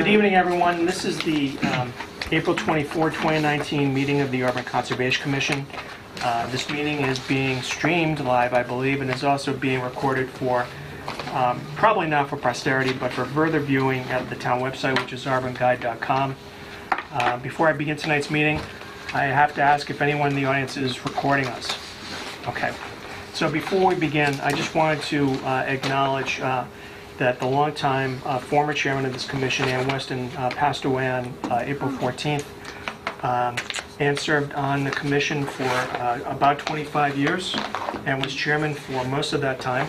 Good evening, everyone. This is the April 24, 2019 meeting of the Urban Conservation Commission. This meeting is being streamed live, I believe, and is also being recorded for, probably not for posterity, but for further viewing at the town website, which is urbanguide.com. Before I begin tonight's meeting, I have to ask if anyone in the audience is recording us. Okay. So before we begin, I just wanted to acknowledge that the longtime former chairman of this commission, Ann Weston, passed away on April 14th. Ann served on the commission for about 25 years and was chairman for most of that time.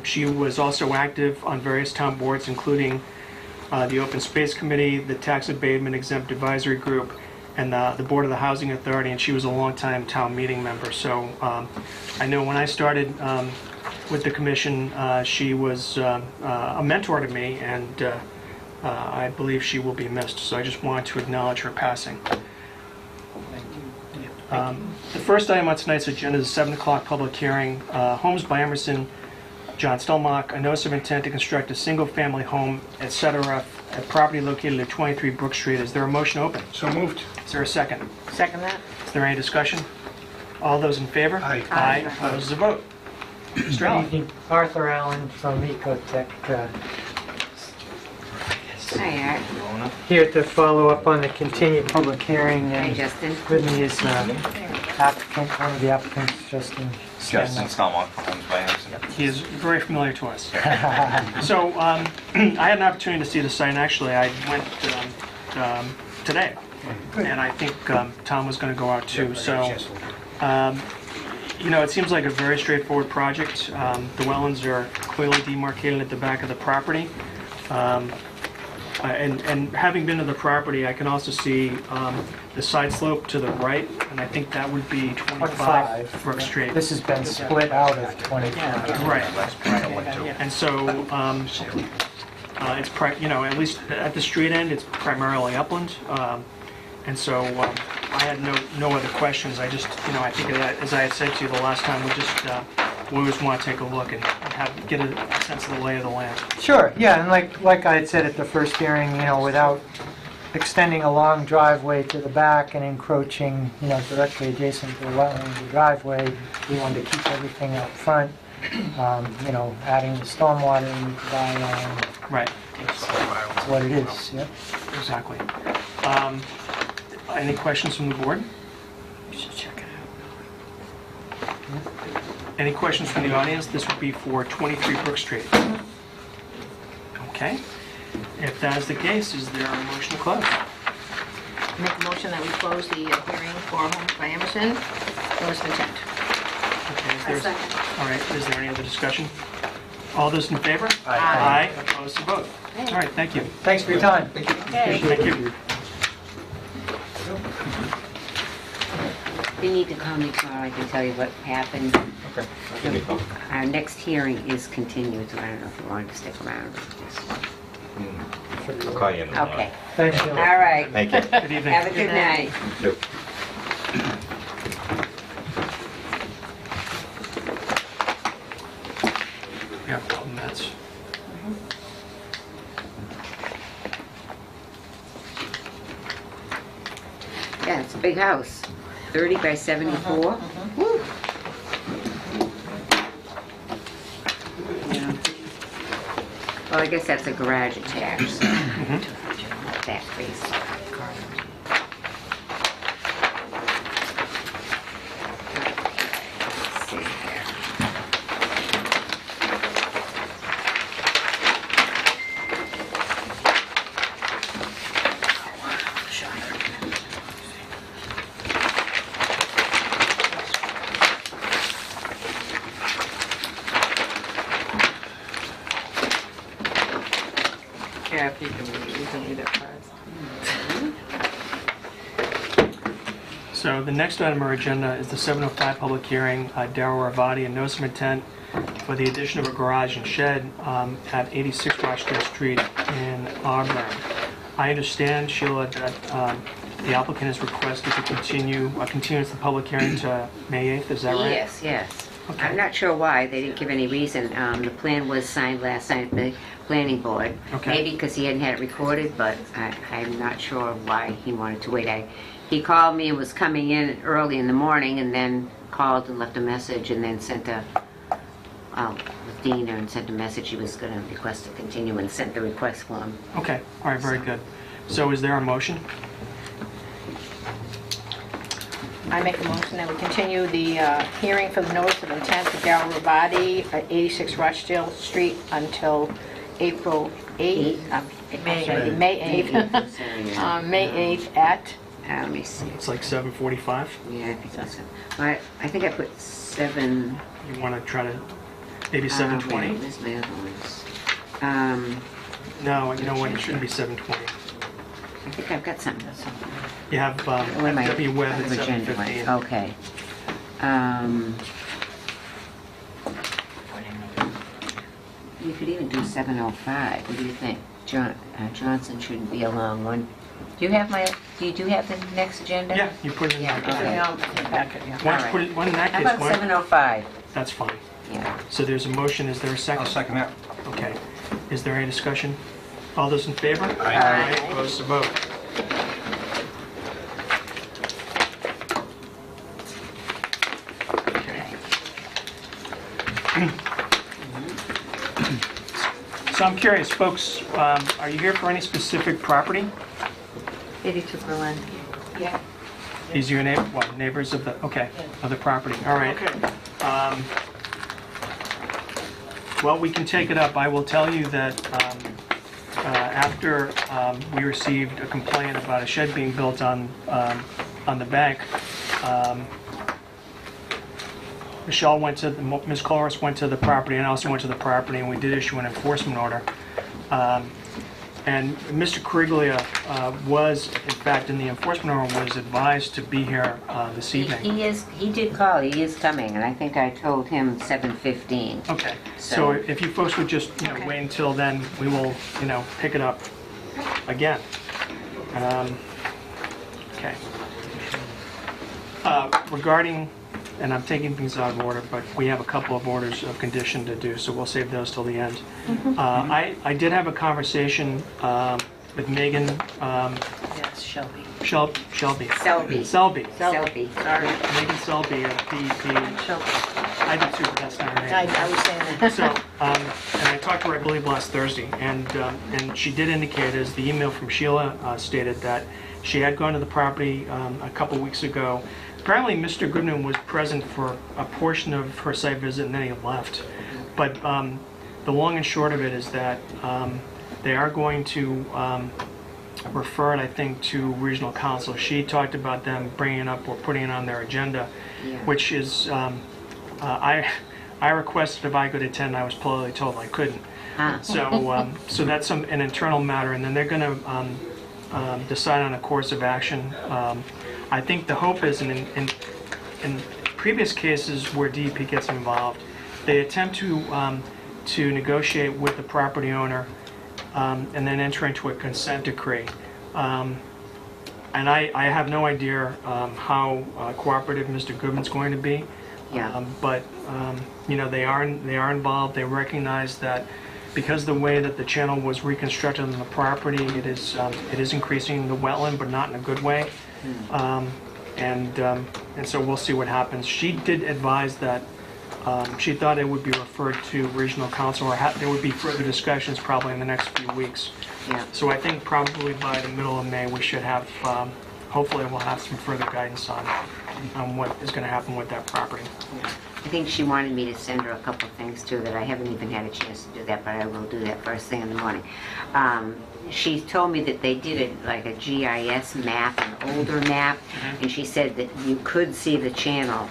She was also active on various town boards, including the Open Space Committee, the Tax Abatement Exempt Advisory Group, and the Board of the Housing Authority, and she was a longtime town meeting member. So I know when I started with the commission, she was a mentor to me, and I believe she will be missed. So I just wanted to acknowledge her passing. The first item on tonight's agenda is a 7 o'clock public hearing. Homes by Emerson, John Stelmach, a notice of intent to construct a single-family home, etc., at property located at 23 Brook Street. Is there a motion open? So moved. Is there a second? Second that. Is there any discussion? All those in favor? Aye. Aye. Opposed, is a vote. Mr. Good Allen. evening. Arthur Allen from Ecotech, Hi, Art. here to follow up on the continued public hearing. Hi, And Justin. with me is applicant, one of the applicants, Justin. Justin Stelmach, Homes by Emerson. He is very familiar to us. So I had an opportunity to see the site, and actually I went today, and I think Tom was going to go out too. So, you know, it seems like a very straightforward project. The wetlands are clearly demarcated at the back of the property. And having been to the property, I can also see the side slope to the right, and I think that would be 25 Brook Street. This has been split out of 25. Right. And so, it's you know, at least at the street end, it's primarily upland. And so I had no other questions. I just, you know, I think that, as I had said to you the last time, we always want to take a look and get a sense of the lay of the land. Sure, yeah, and like I had said at the first hearing, you know, without extending a long driveway to the back and encroaching, you know, directly adjacent to the wetland of the driveway, we wanted to keep everything up front. You know, adding the stormwater and Right. it's what it is, yep. Exactly. Any questions from the board? You should check it out. Any questions from the audience? This would be for 23 Brook Street. Okay. If that is the case, is there a motion to close? Make a motion that we close the hearing for Homes by Emerson. Notice of intent. Okay, is there, second. all right, is there any other discussion? All those in favor? Aye. Opposed to vote. All right, thank you. Thanks for your time. Okay. Thank you. If you need to call me tomorrow, I can tell you what happened. Okay. Give me a call. Our next hearing is continued, so I don't know if you want to stick around. I'll call you in the morning. Okay, Thanks, all Jill. right. Thank you. Good evening. Have a good night. Yep. Yeah, that's. Yeah, it's a big house, 30 by 74. Woo. Yeah. Well, I guess that's a garage attached, so that crazy. Let's see here. Yeah, if you can read it first. So the next item on our agenda is the 7:05 public hearing, Darrell Ravati, a notice of intent for the addition of a garage and shed at 86 Rochdale Street in Auburn. I understand, Sheila, that the applicant has requested to continue the public hearing to May 8th, is that right? Yes, yes. I'm not sure why, they didn't give any reason. The plan was signed last night at the planning board. Okay. Maybe because he hadn't had it recorded, but I'm not sure why he wanted to wait. He called me and was coming in early in the morning, and then called and left a message, and then sent with Dina and sent a message he was going to request to continue, and sent the request form. Okay, all right, very good. So is there a motion? I make a motion that we continue the hearing for the notice of intent for Darrell Rabadi at 86 Rochdale Street until April 8th. May. May 8th. Sorry, May 8th at, let me see. It's like 7:45. Yeah, I think that's it. I think I put 7... You want to try to, maybe 7:20? Where's my other ones? No, you know what, it shouldn't be 7:20. I think I've got something. You have Where am I? W Webb at Agenda one. 7:15. Okay. You could even do 7:05. What do you think? Johnson shouldn't be a long one. Do you have the next agenda? Yeah, you put it in Yeah, there. okay. I'll put it back in, yeah. Why don't you put it, in that How case, about why- 7:05? that's fine. Yeah. So there's a motion, is there a second? I'll second that. Okay. Is there any discussion? All those in favor? Aye. Opposed to vote. Okay. So I'm curious, folks, are you here for any specific property? 82 Berlin. Yeah. These are your neighbors of the, okay, of the property, all right. Well, we can take it up. I will tell you that after we received a complaint about a shed being built on the bank, Ms. Coloris went to the property, and I also went to the property, and we did issue an enforcement order. And Mr. Coriglia was, in fact, in the enforcement order, was advised to be here this evening. He did call. He is coming, and I think I told him 7:15. Okay, so So- if you folks would just, Okay. wait until then, we will, pick it up again. Okay. Regarding, and I'm taking things out of order, but we have a couple of orders of condition to do, so we'll save those till the end. I did have a conversation with Megan Yes, Shelby. Shelby. Selby. Selby. Selby. Sorry. Megan Selby of DEP. Shelby. I did too, but that's not her name. I was saying that. So, and I talked to her, I believe, last Thursday, and she did indicate, as the email from Sheila stated, that she had gone to the property a couple weeks ago. Apparently, Mr. Goodman was present for a portion of her site visit, and then he left. But the long and short of it is that they are going to refer it, I think, to regional council. She talked about them bringing it up or putting it on their agenda, Yeah. which is, I requested if I could attend. I was politely told I couldn't. Huh. So that's an internal matter, and then they're going to decide on a course of action. I think the hope is, in previous cases where DEP gets involved, they attempt to negotiate with the property owner and then enter into a consent decree. And I have no idea how cooperative Mr. Goodman's going to be. Yeah. But they are involved. They recognize that because the way that the channel was reconstructed on the property, it is increasing the wetland, but not in a good way. And so we'll see what happens. She did advise that she thought it would be referred to regional council, or there would be further discussions probably in the next few weeks. Yeah. So I think probably by the middle of May, we should have, hopefully we'll have some further guidance on what is going to happen with that property. I think she wanted me to send her a couple of things too, that I haven't even had a chance to do that, but I will do that first thing in the morning. She told me that they did like a GIS map, an older map, and she said that you could see the channel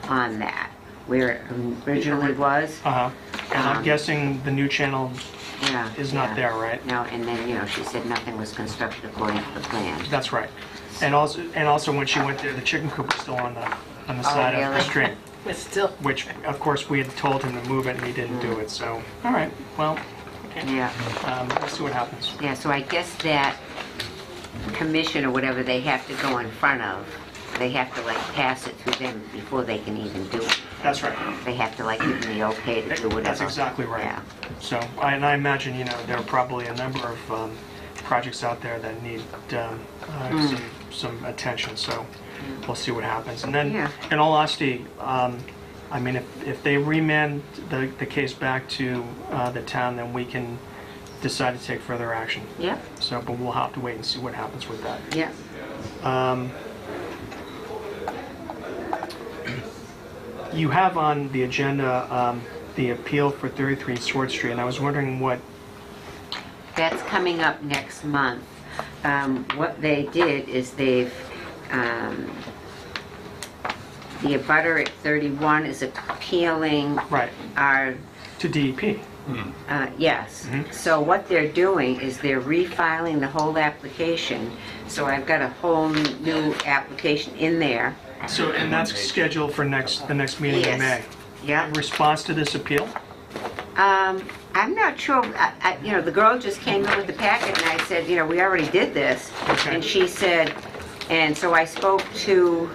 on that, where it originally was. And I'm guessing the new channel Yeah. is not there, right? No, and then, she said nothing was constructed according to the plan. That's right. And also when she went there, the chicken coop was still on the side of the really? street, But still, which of course we had told him to move it and he didn't do it. So, all right, well, Yeah. we'll see what happens. Yeah, so I guess that commission or whatever they have to go in front of, they have to like pass it through them before they can even do it. That's right. They have to like give them the okay to do whatever. That's exactly right. Yeah. So, and I imagine, there are probably a number of projects out there that need some attention, so we'll see what happens. And then, Yeah. in all honesty, I mean, if they remand the case back to the town, then we can decide to take further action. Yeah, So, but we'll have to wait and see what happens with that. yeah. You have on the agenda the appeal for 33 Sword Street, and I was wondering what. That's coming up next month. What they did is they've, the abutter at 31 is appealing Right, our, to DEP. yes. So what they're doing is they're refiling the whole application. So I've got a whole new application in there. So, and that's scheduled for the next meeting in May. Yes. Yeah. In response to this appeal? I'm not sure, the girl just came in with the packet and I said, we already did this. Okay. And she said, and so I spoke to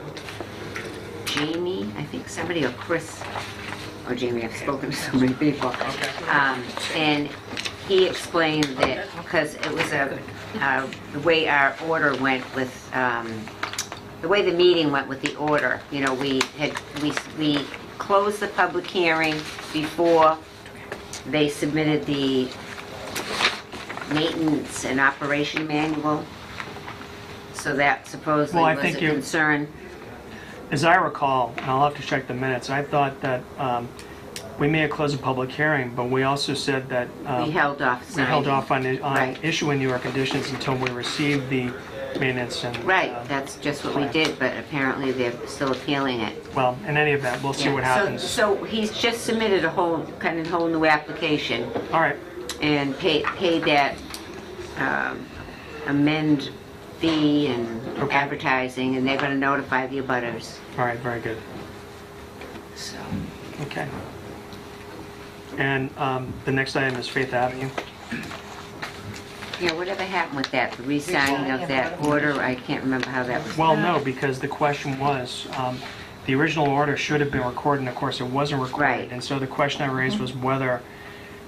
Jamie, I think somebody, or Chris, or Jamie, I've spoken to so many people. Okay. And he explained that, because it was the way our order went with, the way the meeting went with the order, we closed the public hearing before they submitted the maintenance and operation manual. So that supposedly Well, I was think a you- concern. As I recall, and I'll have to check the minutes, I thought that we may have closed the public hearing, but we also said that We held off we held signing. off on Right. issuing your conditions until we received the maintenance and... Right, that's just what we did, but apparently they're still appealing it. Well, in any event, we'll see what Yeah. happens. So he's just submitted a whole new application All right, and paid that amend fee and Okay. advertising, and they're gonna notify the abutters. all right, very good. So, Okay. And the next item is Faith Avenue. yeah, whatever happened with that, the re-signing of that order, I can't remember how that was. Well, no, because the question was, the original order should have been recorded, and of course it wasn't recorded. Right. And so the question I raised was whether,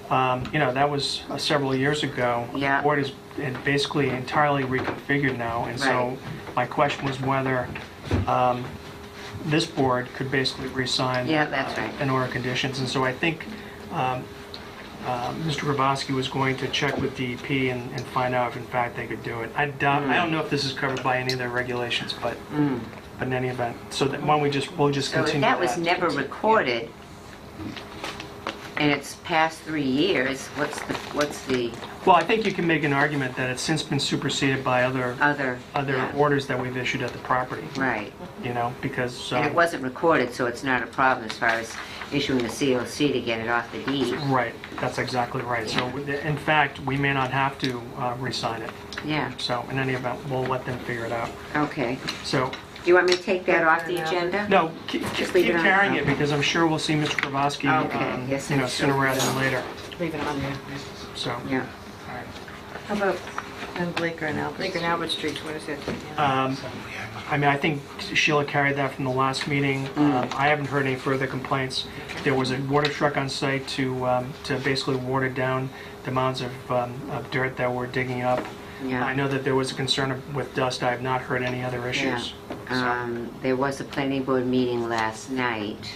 that was several years ago. Yeah. The board is basically entirely reconfigured now, and so Right. my question was whether this board could basically re-sign Yeah, that's right. an order of conditions. And so I think Mr. Grabowski was going to check with DEP and find out if in fact they could do it. I don't know if this is covered by any of their regulations, but in any event, so that why don't we'll just So if continue that was never recorded, and it's past 3 years, what's the Well, I think you can make an argument that it's since been superseded by other other? yeah, orders that we've issued at the property, Right. because... And it wasn't recorded, so it's not a problem as far as issuing a COC to get it off the deed. Right, that's exactly right. So in fact, we may not have to re-sign it. Yeah, So in any event, we'll let them figure it out. okay. So, Do you want me to take that off the agenda? no, keep Just leave it on? carrying it Okay. because I'm sure we'll see Mr. Grabowski, Okay, yes, I'm sooner sure. rather than later. Leave it on there. So, Yeah. How about on Bleecker and Albert? Bleecker and Albert Street, what is it? I mean, I think Sheila carried that from the last meeting. I haven't heard any further complaints. There was a water truck on site to basically water down the mounds of dirt that we're digging up. Yeah. I know that there was a concern with dust. I have not heard any other issues. There was a planning board meeting last night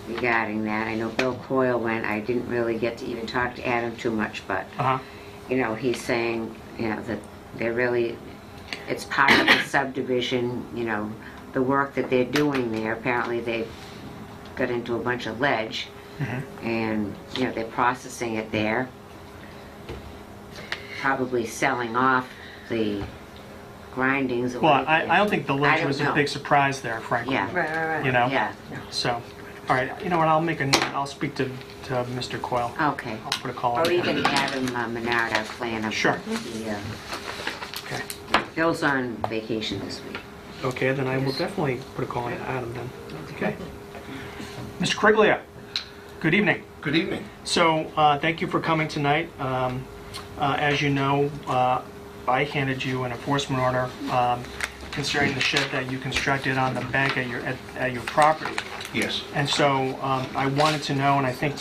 regarding that. I know Bill Coyle went. I didn't really get to even talk to Adam too much, but, Uh-huh. he's saying, that they're really, it's part of the subdivision, the work that they're doing there. Apparently they got into a bunch of ledge and, they're processing it there. Probably selling off the grindings. or Well, what I don't think the I ledge don't was a know. big surprise there, frankly. Yeah. Right. Yeah, So, all right, you know what, I'll make a note. I'll speak to Mr. Coyle. okay. I'll put a call on Or him. even Adam Menard, our planner. Sure. The, Okay. Bill's on vacation this week. Okay, then I will definitely put a call on Adam then. Okay. Mr. Kriglia, good evening. Good evening. So, thank you for coming tonight. As you know, I handed you an enforcement order concerning the shed that you constructed on the bank at your property. Yes. And so I wanted to know, and I think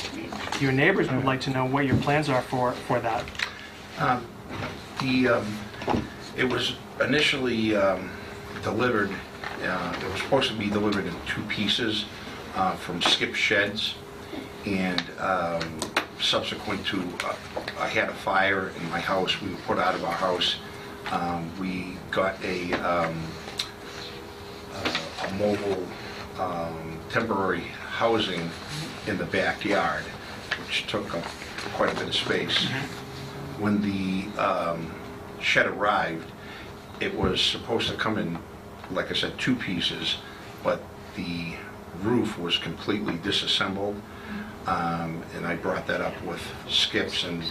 your neighbors would like to know what your plans are for that. It was initially delivered, it was supposed to be delivered in 2 pieces from Skip Sheds, and subsequent to, I had a fire in my house, we were put out of our house. We got a mobile temporary housing in the backyard, which took up quite a bit of space. When the shed arrived, it was supposed to come in, like I said, 2 pieces, but the roof was completely disassembled. And I brought that up with Skip's and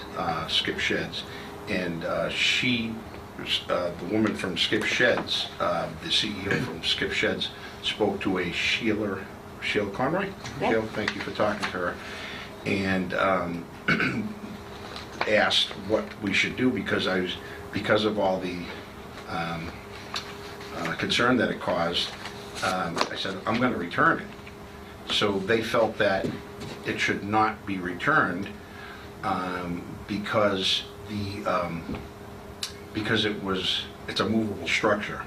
Skip Sheds. And the woman from Skip Sheds, the CEO from Skip Sheds, spoke to a Sheila Conroy? Yeah. Sheila, thank you for talking to her. And asked what we should do because of all the concern that it caused. I said, I'm going to return it. So they felt that it should not be returned because it's a movable structure.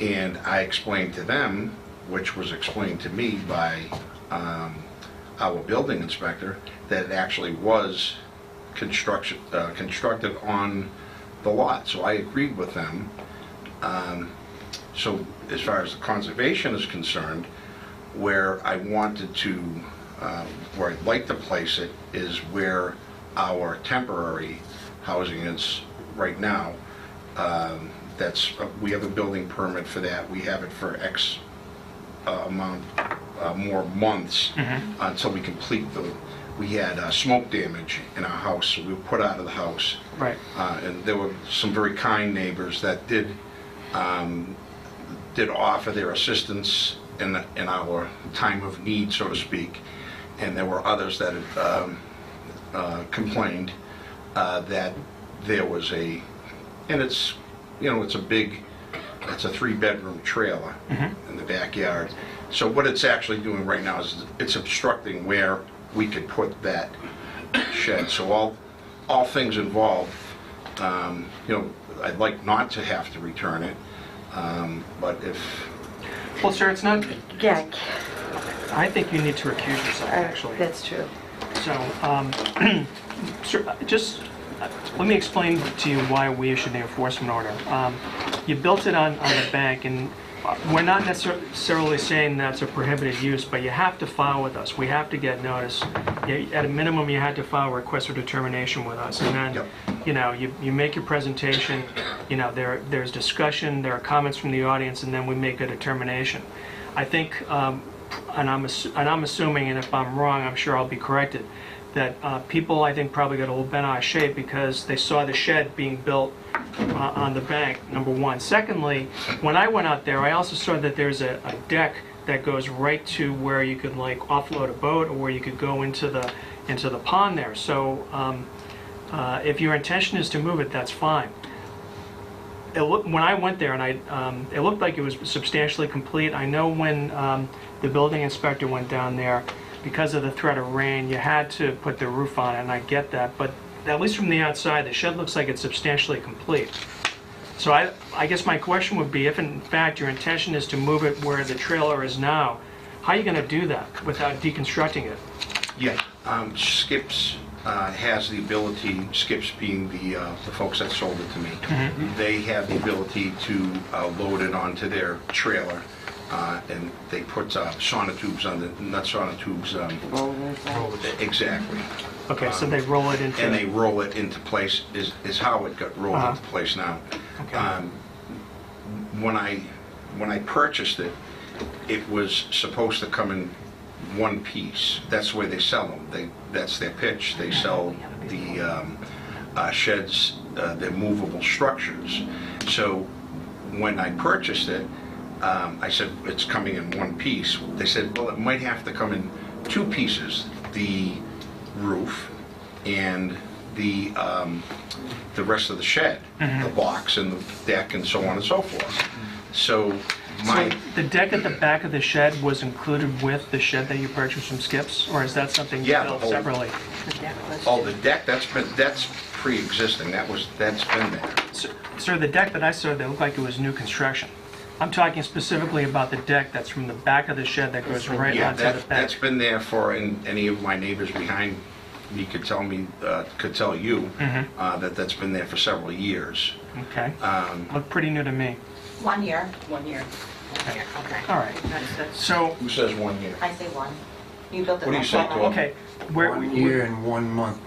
And I explained to them, which was explained to me by our building inspector, that it actually was constructed on the lot. So I agreed with them. So as far as the conservation is concerned, where I wanted to, where I'd like to place it is where our temporary housing is right now. We have a building permit for that. We have it for X amount more months until we complete we had smoke damage in our house, so we were put out of the house. Right. And there were some very kind neighbors that did offer their assistance in our time of need, so to speak. And there were others that had complained that there was and it's a 3-bedroom trailer in the backyard. So what it's actually doing right now is it's obstructing where we could put that shed. So all things involved, I'd like not to have to return it, but if... Well, sir, it's not, Yeah, I think you need to recuse yourself, actually. that's true. So, sir, just let me explain to you why we issued the enforcement order. You built it on the bank, and we're not necessarily saying that's a prohibited use, but you have to file with us. We have to get notice. At a minimum, you had to file a request for determination with us, and then, you make your presentation. There's discussion, there are comments from the audience, and then we make a determination. I think, and I'm assuming, and if I'm wrong, I'm sure I'll be corrected, that people, I think, probably got a little bent out of shape because they saw the shed being built on the bank, number one. Secondly, when I went out there, I also saw that there's a deck that goes right to where you could offload a boat, or where you could go into the pond there. So if your intention is to move it, that's fine. When I went there, and it looked like it was substantially complete. I know when the building inspector went down there, because of the threat of rain, you had to put the roof on it, and I get that. But at least from the outside, the shed looks like it's substantially complete. So I guess my question would be, if in fact your intention is to move it where the trailer is now, how are you going to do that without deconstructing it? Yeah, Skip's has the ability, Skip's being the folks that sold it to me, they have the ability to load it onto their trailer, and they put sonotubes on not sonotubes, exactly. Okay, so they roll it into... And they roll it into place, is how it got rolled into place now. Okay. When I purchased it, it was supposed to come in one piece. That's the way they sell them. That's their pitch. They sell the sheds, their movable structures. So when I purchased it, I said, it's coming in one piece. They said, well, it might have to come in 2 pieces, the roof and the rest of the shed, the box and the deck and so on and so forth. So My, So the deck at the back of the shed was included with the shed that you purchased from Skips, or is that something you Yeah, the built whole- separately? oh, the deck, that's pre-existing, that's been there. Sir, the deck that I saw, that looked like it was new construction. I'm talking specifically about the deck that's from the back of the shed that goes right Yeah, onto the that's back. been there for, and any of my neighbors behind me could tell you, that's been there for several years. Okay. Looked pretty new to me. 1 year. 1 year. Okay. Okay. All right. That's- So, Who says 1 year? I say 1. You built it. What do you last say, summer. Tom? okay, we're 1 year and 1 month.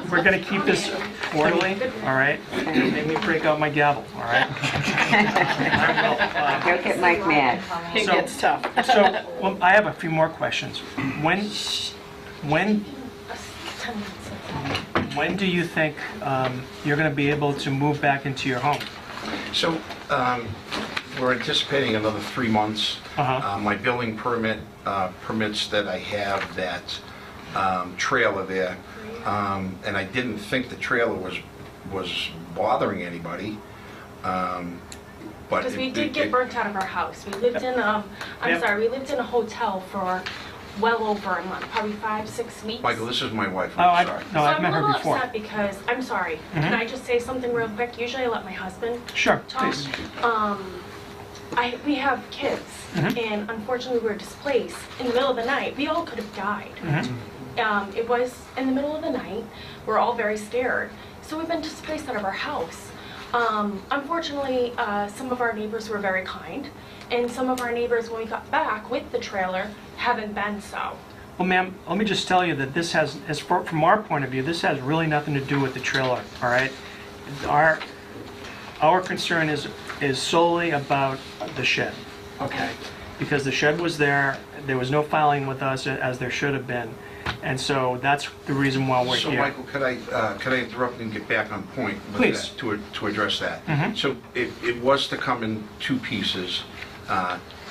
we're gonna keep this orderly, all right? Make me break out my gavel, all right? I Don't get Mike mad. It So- gets tough. will. So, well, I have a few more questions. When do you think you're gonna be able to move back into your home? So, we're anticipating another 3 months. My building permit permits that I have that trailer there, and I didn't think the trailer was bothering anybody, but... Because we did get burnt out of our house. We lived in we lived in a hotel for well over a month, probably 5-6 weeks. Michael, this is my wife, Oh, I'm sorry. no, So I've met I'm a her little before. upset because, I'm sorry, can I just say something real quick? Usually I let my husband Sure, talk. please. We have kids, and unfortunately we were displaced in the middle of the night. We all could have died. It was in the middle of the night. We're all very scared. So we've been displaced out of our house. Unfortunately, some of our neighbors were very kind, and some of our neighbors, when we got back with the trailer, haven't been so. Well, ma'am, let me just tell you that this has, from our point of view, this has really nothing to do with the trailer, all right? Our concern is solely about the shed, okay? Because the shed was there was no filing with us as there should have been, and so that's the reason why we're So, here. Michael, could I interrupt and get back on point with Please. that, to address that? So it was to come in 2 pieces.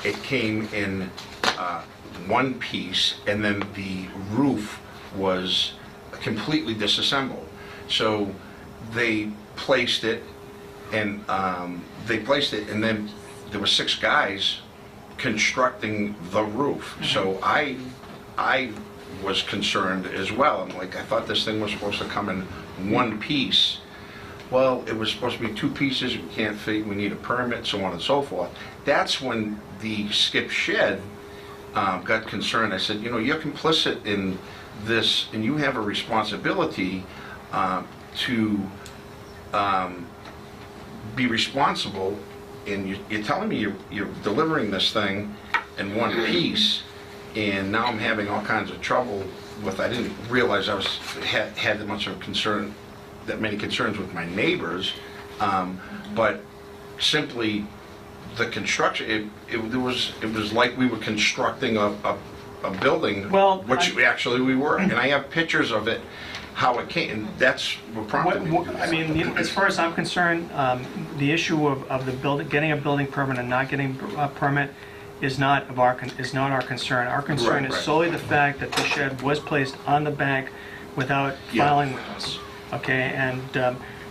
It came in 1 piece, and then the roof was completely disassembled. So they placed it, and then there were 6 guys constructing the roof. So I was concerned as well. I'm like, I thought this thing was supposed to come in 1 piece. Well, it was supposed to be 2 pieces, we can't fit, we need a permit, so on and so forth. That's when the skip shed got concerned. I said, you're complicit in this, and you have a responsibility to be responsible, and you're telling me you're delivering this thing in 1 piece, and now I'm having all kinds of trouble with, I didn't realize I had that much of a concern, that many concerns with my neighbors, but simply the construction, it was like we were constructing a building, Well, which actually we were, and I have pictures of it, how it came, and that's what prompted me to do that. I mean, as far as I'm concerned, the issue of the building, getting a building permit and not getting a permit is not our concern. Our concern Right, is right. solely the fact that the shed was placed on the bank without Yeah. filing with us, okay? And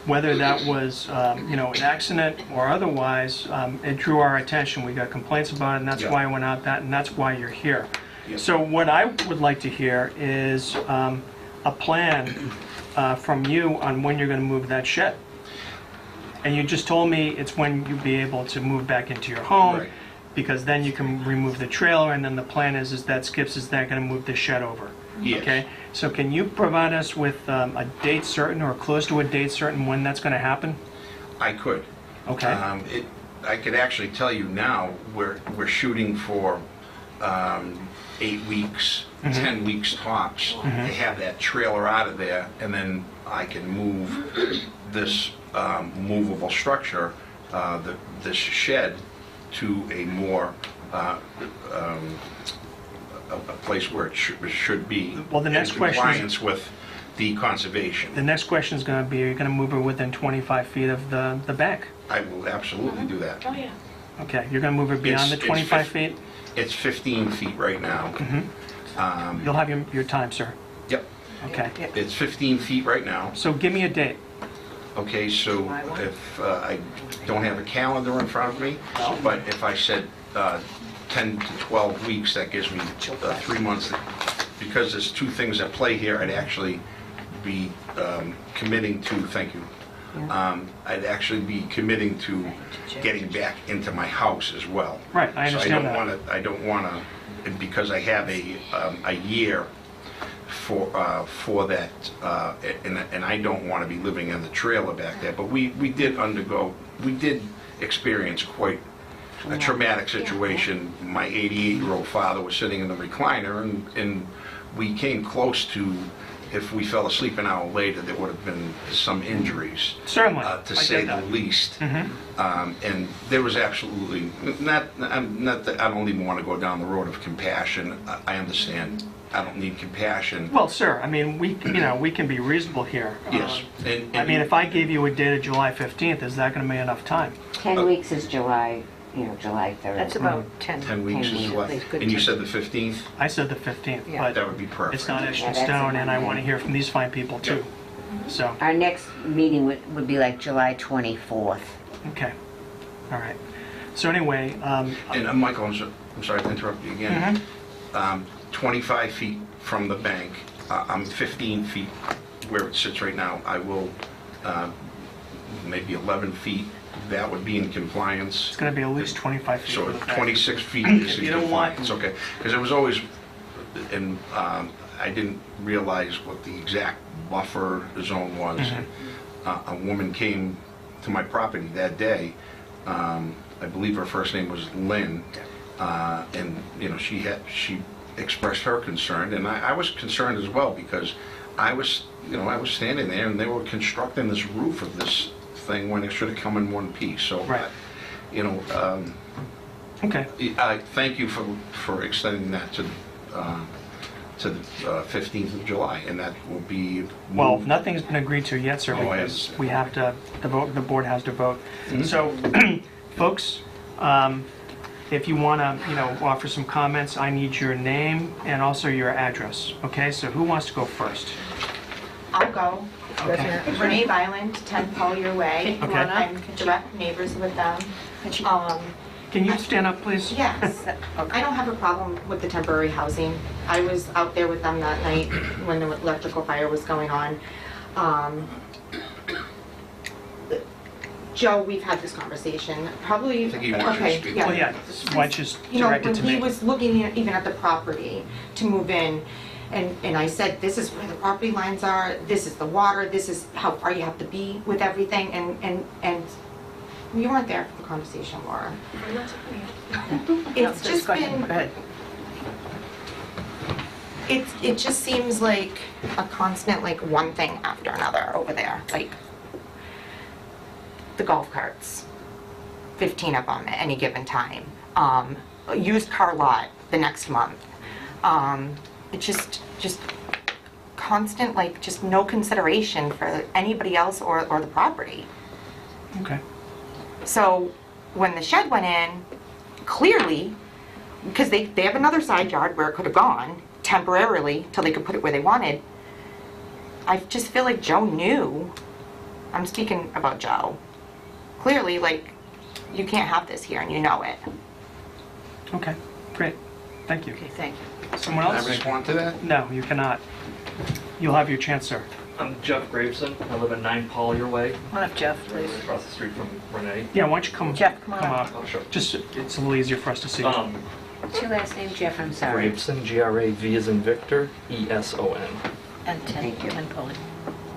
whether that was, an accident or otherwise, it drew our attention. We got complaints about it, and that's Yeah. why I went out that, and that's why you're here. Yeah. So what I would like to hear is a plan from you on when you're going to move that shed. And you just told me it's when you'll be able to move back into your home, Right. because then you can remove the trailer, and then the plan is that Skips is then going to move the shed over. Yes. Okay? So can you provide us with a date certain or close to a date certain when that's going to happen? I could. Okay. I could actually tell you now, we're shooting for 8 weeks, 10 weeks tops, to have that trailer out of there, and then I can move this movable structure, this shed, to a more, a place where it should be. Well, the next in question is- compliance with the conservation. The next question is going to be, are you going to move it within 25 feet of the bank? I will absolutely do that. Oh, yeah. Okay, you're going to move it beyond the It's 25 feet? It's 15 feet right now. You'll have your time, sir. Yep, Okay. it's 15 feet right now. So give me a date. Okay, so July 1. if I don't have a calendar in front of me, but if I said 10 to 12 weeks, that gives me 3 months. Because there's two things at play here, I'd actually be committing to, thank you, I'd actually be committing to getting back into my house as well. Right, I understand that. I don't want to, because I have a year for that, and I don't want to be living in the trailer back there. But we did experience quite a traumatic situation. My 88-year-old father was sitting in the recliner, and we came close to, if we fell asleep an hour later, there would have been some injuries. Certainly, To I say get the that. least. Mhm. And there was absolutely, not that I don't even want to go down the road of compassion. I understand. I don't need compassion. Well, sir, I mean, we can be reasonable here. Yes. I mean, if I gave you a date of July 15th, is that going to be enough time? 10 weeks is July 3rd. That's about 10. 10 weeks 10 is weeks, what? it's good And you to- said the 15th? I said the 15th, Yeah. but That would be perfect. it's not etched Yeah, in that's stone, a and I Monday. want to hear from these fine people too. So, Our next meeting would be like July 24th. okay, all right. So anyway, And Michael, I'm sorry to interrupt you again. 25 feet from the bank, I'm 15 feet where it sits right now. I will, maybe 11 feet, that would be in compliance. it's going to be at least 25 feet So from the back. 26 feet is If in you don't want- compliance, okay. Because it was always, and I didn't realize what the exact buffer zone was. A woman came to my property that day, I believe her first name was Lynn, and, she expressed her concern, and I was concerned as well, because I was standing there, and they were constructing this roof of this thing when it should have come in one piece, so, Right. Okay, I thank you for extending that to the 15th of July, and that will be well, moved. nothing's been agreed to yet, sir, Oh, I because understand. we have to, the board has to vote. So, folks, if you want to, offer some comments, I need your name and also your address, okay? So who wants to go first? I'll go. Okay. Renee Violent, 10 Collier Way. Okay. I'm direct neighbors with them. Can you stand up, please? Yes, I don't have a problem with the temporary housing. I was out there with them that night when the electrical fire was going on. Joe, we've had this conversation, probably. I think he wants you to okay, speak. Well, yeah, why don't you just You know, direct it when to he me? was looking even at the property to move in, and I said, this is where the property lines are, this is the water, this is how far you have to be with everything, and you weren't there for the conversation, Laura. I'm not taking it. It's No, just go ahead, been, go ahead. it just seems like a constant, like, one thing after another over there, like the golf carts, 15 of them at any given time, a used car lot the next month. It just constant, like, just no consideration for anybody else or the property. Okay, So when the shed went in, clearly, because they have another side yard where it could have gone temporarily till they could put it where they wanted, I just feel like Joe knew. I'm speaking about Joe. Clearly, like, you can't have this here and you know it. okay, great, thank you. Okay, thank you. Someone Can I else? respond to that? No, you cannot. You'll have your chance, sir. I'm Jeff Graveson. I live at 9 Collier Way, One of Jeff, please. across the street from Renee. Yeah, why don't you come Jeff, come on up? Oh, sure. Just, it's a little easier for us to see. What's your last name, Jeff? I'm sorry. Graveson, G-R-A-V as in Victor, E-S-O-N. And 10, Thank you. 10 Polly.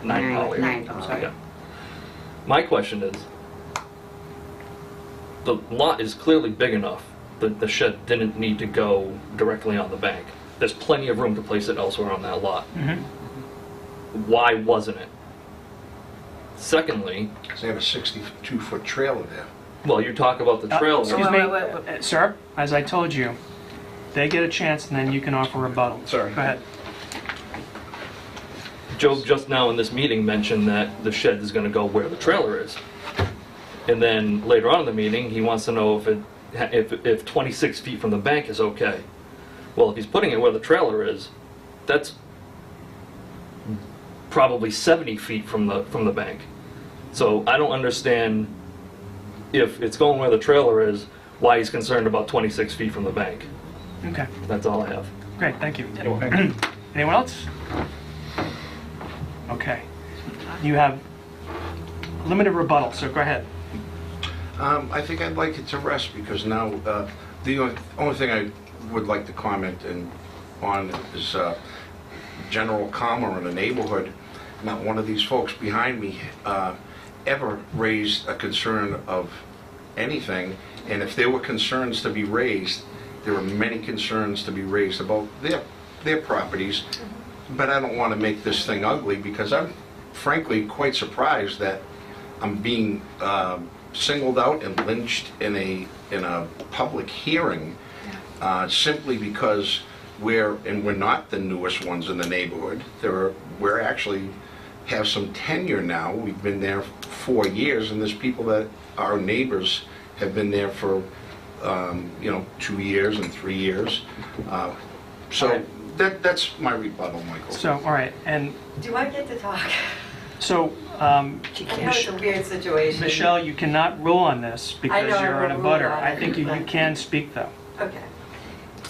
9 Collier. Nine, I'm sorry. Yeah. My question is, the lot is clearly big enough that the shed didn't need to go directly on the bank. There's plenty of room to place it elsewhere on that lot. Mhm. Why wasn't it? Secondly, Because they have a 62-foot trailer there. well, you talk about the trailer. Excuse Wait, me, wait, wait. Sir, as I told you, they get a chance and then you can offer rebuttal. Sorry. Go ahead. Joe just now in this meeting mentioned that the shed is going to go where the trailer is. And then later on in the meeting, he wants to know if 26 feet from the bank is okay. Well, if he's putting it where the trailer is, that's probably 70 feet from the bank. So I don't understand if it's going where the trailer is, why he's concerned about 26 feet from the bank. Okay, That's all I have. great, thank you. Anyone else? Okay. You have limited rebuttal, so go ahead. I think I'd like it to rest because now, the only thing I would like to comment on is general calm in the neighborhood. Not one of these folks behind me ever raised a concern of anything, and if there were concerns to be raised, there were many concerns to be raised about their properties, but I don't want to make this thing ugly because I'm frankly quite surprised that I'm being singled out and lynched in a public hearing simply because we're not the newest ones in the neighborhood. We're actually have some tenure now. We've been there 4 years, and there's people that our neighbors have been there for 2 years and 3 years. So that's my rebuttal, Michael. So, all right, and Do I get to talk? so, I know it's a weird situation. Michelle, you cannot rule on this I because know I you're in a won't rule butter. on I it, think you but- can speak, though. Okay.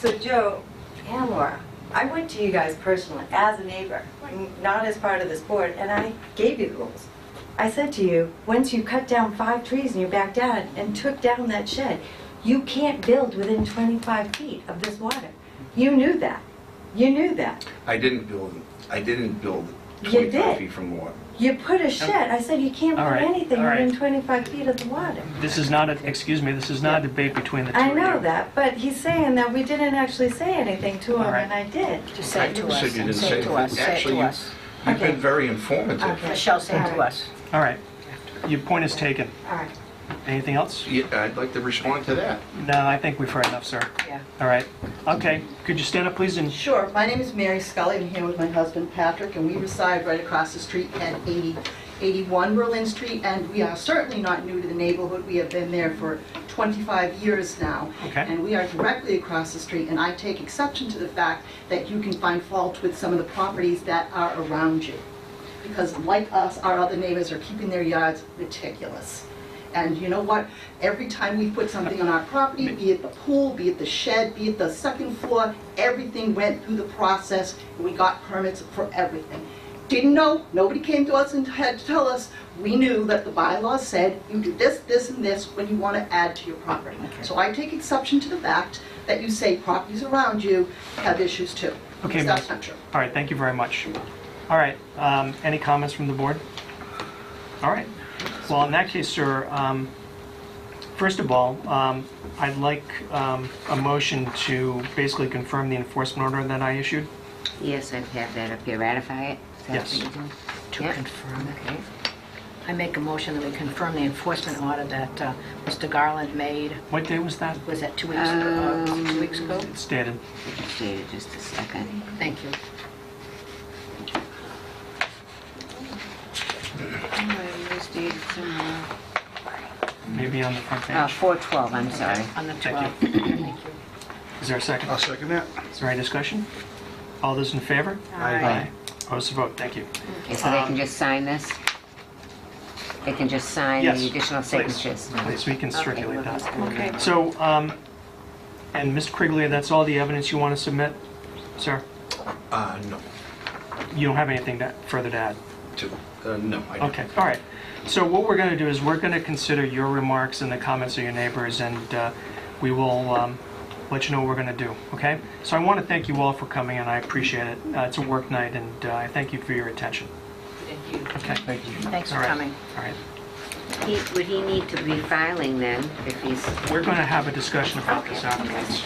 So Joe and Laura, I went to you guys personally as a neighbor, not as part of this board, and I gave you the rules. I said to you, once you cut down 5 trees in your backyard and took down that shed, you can't build within 25 feet of this water. You knew that. You knew that. I didn't build You 25 did. feet from water. You put a shed, I said you can't All put right, anything all right. within 25 feet of the water. This is not this is not a debate between the two I of you. know that, but he's saying that we didn't actually say anything to him, All right. and I did. Just say it to I us. said you didn't Say it to us. Say it Actually, to us. you've Okay. been very informative. Okay. Michelle, say it to All right. us. All right, your point is taken. All right. Anything else? Yeah, I'd like to respond to that. No, I think we've heard enough, sir. Yeah. All right, okay, could you stand up, please, and Sure. My name is Mary Scully. I'm here with my husband Patrick, and we reside right across the street at 81 Berlin Street, and we are certainly not new to the neighborhood. We have been there for 25 years now. Okay. And we are directly across the street, and I take exception to the fact that you can find fault with some of the properties that are around you. Because like us, our other neighbors are keeping their yards meticulous. And you know what? Every time we put something on our property, be it the pool, be it the shed, be it the second floor, everything went through the process, and we got permits for everything. Didn't know, nobody came to us and had to tell us. We knew that the bylaws said you do this, this, and this when you want to add to your property. So I take exception to the fact that you say properties around you have issues too. Okay, Because that's not true. all right, thank you very much. All right, any comments from the board? All right, well, in that case, sir, first of all, I'd like a motion to basically confirm the enforcement order that I issued. Yes, I have that up here. Ratify it? Is that Yes. what you're doing? To Yep. confirm. Okay. I make a motion that we confirm the enforcement order that Mr. Garland made. What day was that? Was that 2 weeks ago? 2 weeks ago? It's dated. I just waited just a second. Thank you. It was dated somewhere. Maybe on the front page. 4/12, I'm sorry. On the Thank 12th. Thank you. Is there a second? I'll second that. Is there any discussion? All those in favor? Aye. Opposed to vote, thank you. Okay, so they can just sign this? They can just sign Yes, the additional please. signatures? Please, we can circulate that. Okay. So, and Mr. Quigley, that's all the evidence you want to submit, sir? No. You don't have anything further to add? No, I don't. Okay, all right. So what we're going to do is we're going to consider your remarks and the comments of your neighbors, and we will let you know what we're going to do, okay? So I want to thank you all for coming, and I appreciate it. It's a work night, and I thank you for your attention. Thank you. Okay? Thank you. Thanks for coming. All right. Would he need to be filing then if he's... We're going to have a discussion about this afterwards.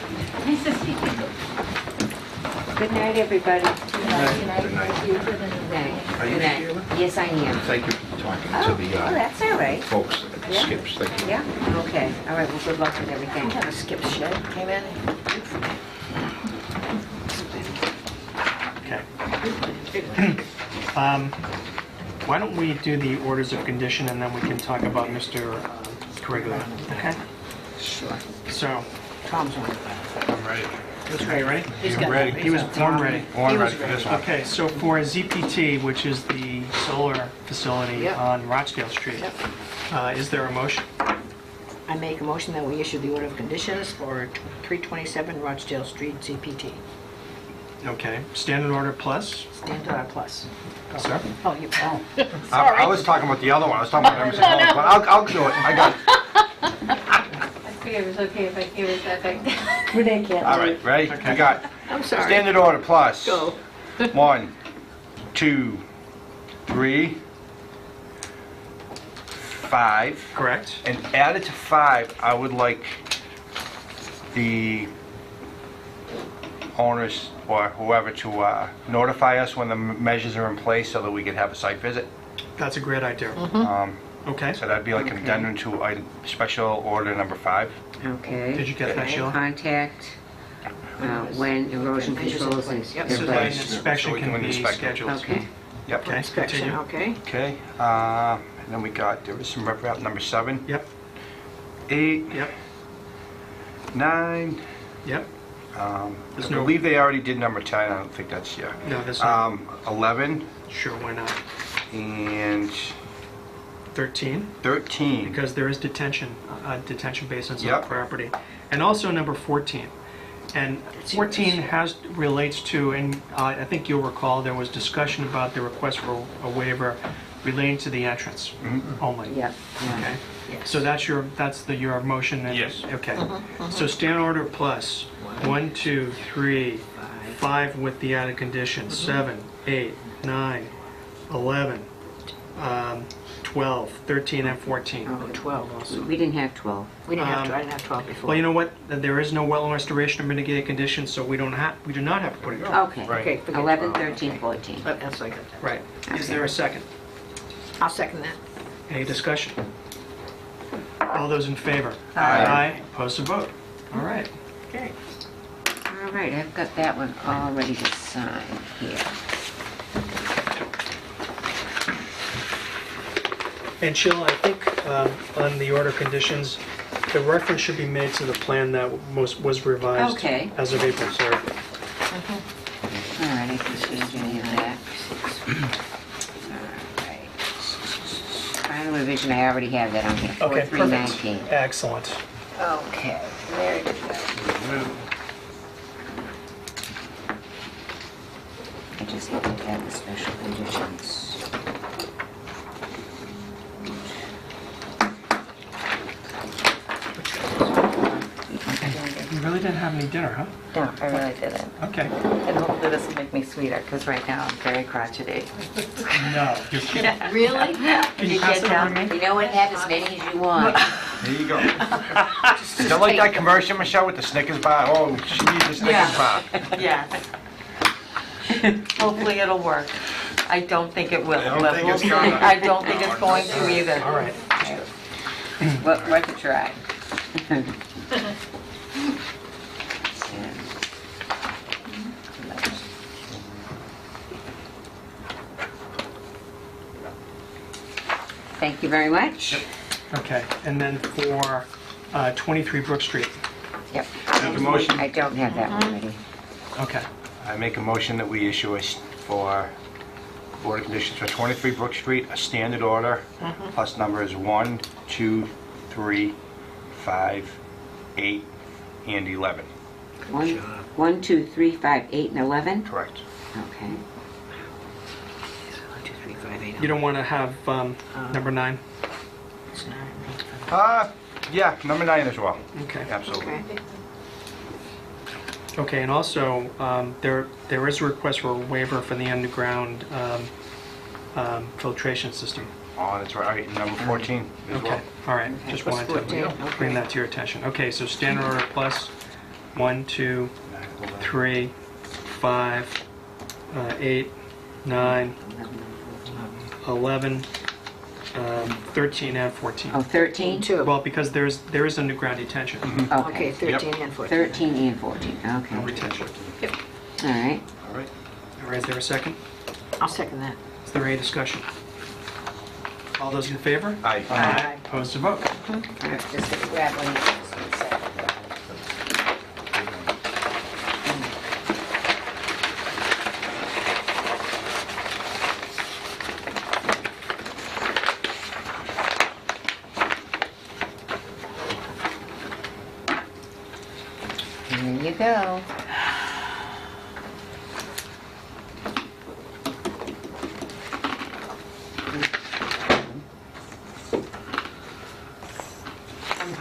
Good night, everybody. Good night. Good night. Are you Good night. Sheila? Yes, I am. Thank you for talking Oh, to the that's all right. folks at Yeah. Skips. Thank you. Yeah, okay. All right, well, good luck with I everything. have a skip shed, came in. Okay. Why don't we do the orders of condition, and then we can talk about Mr. Corrigan, okay? Sure. So, Tom's on. I'm ready. Are you ready? He's got ready. it. He was born ready. Oh, I'm He ready was for this one. Okay, so for ZPT, which is the solar facility Yep. on Rochdale Street, Yep. is there a motion? I make a motion that we issue the order of conditions for 327 Rochdale Street, ZPT. Okay, standard order plus, Standard plus. sir? Oh, you, oh. I was talking about the other one, I was talking about Emerson Holmes, but I'll do it, I got it. I figured it was okay if I gave it that back. Renee can't All do right, it. ready? Okay. You got I'm sorry. standard order plus. Go. 1, 2, 3, 5. Correct. And added to 5, I would like the owners or whoever to notify us when the measures are in place so that we can have a site visit. That's a great idea. Okay, So that'd be like an Okay. addendum to item, special order number 5. Okay. did you get that, Sheila? Contact when erosion control is Yep. in So that an place. inspection So we can can be inspect it. scheduled. Okay. Yep. Okay, Inspection, continue. okay. Okay, and then we got, there was some rep number 7, Yep, 8, yep, 9. yep. I There's no- believe they already did number 10, I don't think that's, yeah. No, that's not. 11 Sure, why not? and 13, 13. because there is detention basins on Yep. the property. And also number 14. And 14 relates to, and I think you'll recall, there was discussion about the request for a waiver relating to the entrance only. Yep. Okay, so that's your motion? and- Yes. Okay, so stand order plus 1, 2, 3, 5 with the added conditions, 7, 8, 9, 11, 12, 13, and 14. Oh, 12 also. We didn't have 12. We didn't have, I didn't have 12 before. Well, you know what, there is no wetland restoration or mitigated conditions, so we do not have to put it on. Okay. Right. Okay, forget 11, 12. 13, Okay. 14. That's like that. Right, is there a second? I'll second that. Any discussion? All those in favor? Aye. Opposed to vote? All right. Okay. All right, I've got that one all ready to sign here. And Sheila, I think on the order conditions, the reference should be made to the plan that was revised Okay. as of April 3rd. All right, I can change any of that. All right. Final revision, I already have that on here, Okay, 4319. perfect. Excellent. Okay, there you go. I just have to add the special conditions. You really didn't have any dinner, huh? No, I really didn't. Okay. And hopefully this will make me sweeter, because right now I'm very crotchety. No, you're kidding. Really? Can you pass it over to me? You know what, have as many as you want. There you go. Don't like that commercial, Michelle, with the Snickers bar? Oh, she needs a Snickers bar. Yes. Hopefully it'll work. I don't think it will. I don't but think we'll it's see. gonna. I don't think it's going to either. All right. Worth a try. Thank you very much. Okay, and then for 23 Brook Street. Yep. Make a motion. I don't have that one ready. Okay. I make a motion that we issue for order conditions for 23 Brook Street, a standard order, plus numbers 1, 2, 3, 5, 8, and 11. 1, 2, 3, 5, 8, and 11? Correct. Okay. 1, 2, 3, 5, 8. You don't want to have number 9? It's 9. Yeah, number 9 as well. Okay. Absolutely. Okay. Okay, and also, there is a request for a waiver for the underground filtration system. Oh, that's right. Number 14 as well. Okay, all right, just What's wanted to 14? bring that to your attention. Okay, so standard order plus 1, 2, 3, 5, 8, 9, 11, 13, and 14. Oh, 13? 2. Well, because there is underground detention, Okay, 13 and 14. 13 and 14, okay. no All retention. right. All right. All right, is there a second? I'll second that. Is there any discussion? All those in favor? Aye. Aye. Opposed to vote? All right, just gonna grab one of these.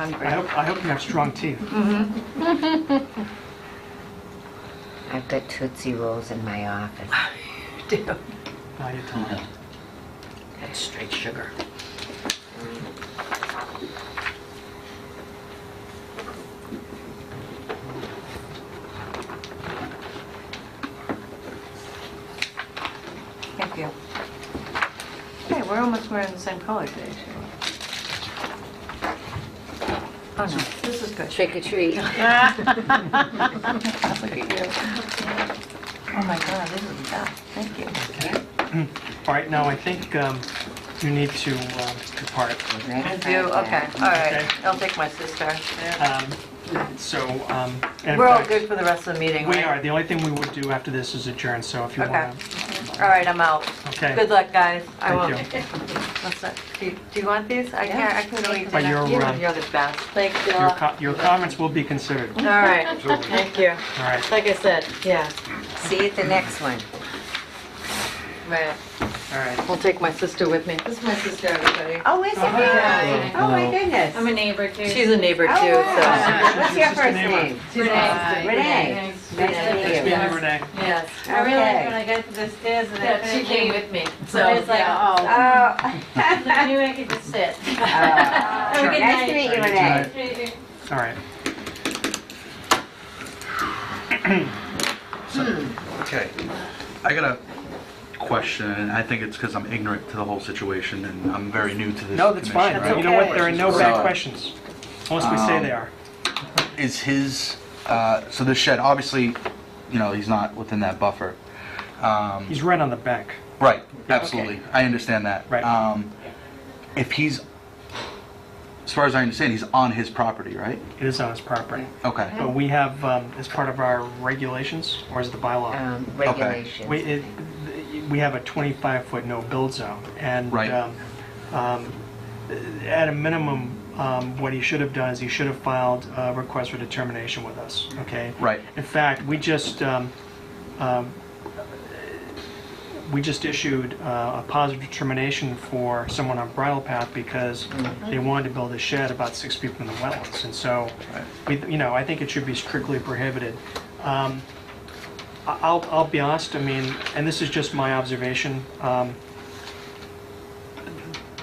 hungry. I hope you have strong teeth. I've got Tootsie Rolls in my office. Now you're telling me. That's straight sugar. Thank you. Hey, we're almost wearing the same color today, too. Oh, no, this is good. Trick or treat. Look at you. Oh, my God, this is the best. Thank you. All right, now I think you need to depart. I do, okay, all right. Okay. I'll take my sister. And in We're all fact, good for the rest of the meeting, We right? are. The only thing we would do after this is adjourn, so if you Okay. want to... All right, I'm out. Okay. Good luck, guys. I Thank will. you. What's that? Do you want these? I can't, I couldn't wait. But you're You're the best. Thanks, Jill. your comments will be considered. All right, thank you. All right. Like I said, yeah, See you at the next one. right. All right. We'll take my sister with me. This is my sister, everybody. Oh, is it really? Oh, my goodness. I'm a neighbor too. She's a neighbor too, Oh, wow. What's your Sister first neighbor. name? Renee. Renee. Nice to Nice meet meeting you. you, Renee. so. Yes. I realized Okay. when I got to the stairs and I Yeah, she couldn't came leave. with me. So it's like, yeah. oh. Oh. I knew I could just sit. Oh. Have a good Nice night. to meet you, Good Renee. All right. Okay, I got a question, and I think it's because I'm ignorant to the whole situation, and I'm very new to this. No, that's fine. commission, You right? know what? There are no bad So, questions, unless we say they are. Is his, so the shed, obviously, you know, he's not within that buffer. He's right on the bank. Right, absolutely, I understand that. Right. If he's, as far as I understand, he's on his property, right? It is on his property. Okay, But we have, as part of our regulations, or is it the bylaw? Regulations. We have a 25-foot no-build zone, and Right. At a minimum, what he should have done is he should have filed a request for determination with us, okay? Right. In fact, we just issued a positive determination for someone on Bridle Path because they wanted to build a shed about 6 feet from the wetlands, and so, I think it should be strictly prohibited. I'll be honest, I mean, and this is just my observation,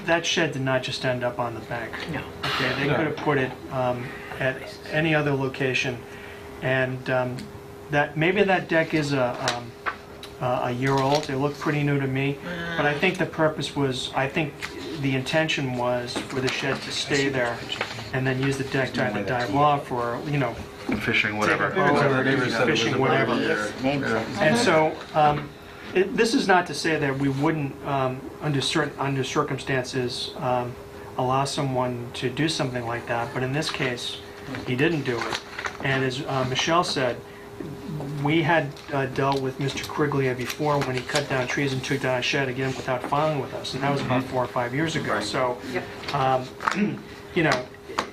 that shed did not just end up on the bank. No. Okay, they could have put it at any other location, and that, maybe that deck is a year old, it looked pretty new to me, but I think the purpose was, I think the intention was for the shed to stay there, and then use the deck to either dive off or, fishing, whatever. fishing, whatever. Name it. And so, this is not to say that we wouldn't, under circumstances, allow someone to do something like that, but in this case, he didn't do it. And as Michelle said, we had dealt with Mr. Criglia before when he cut down trees and took down a shed again without filing with us, and that was about 4 or 5 years ago. So,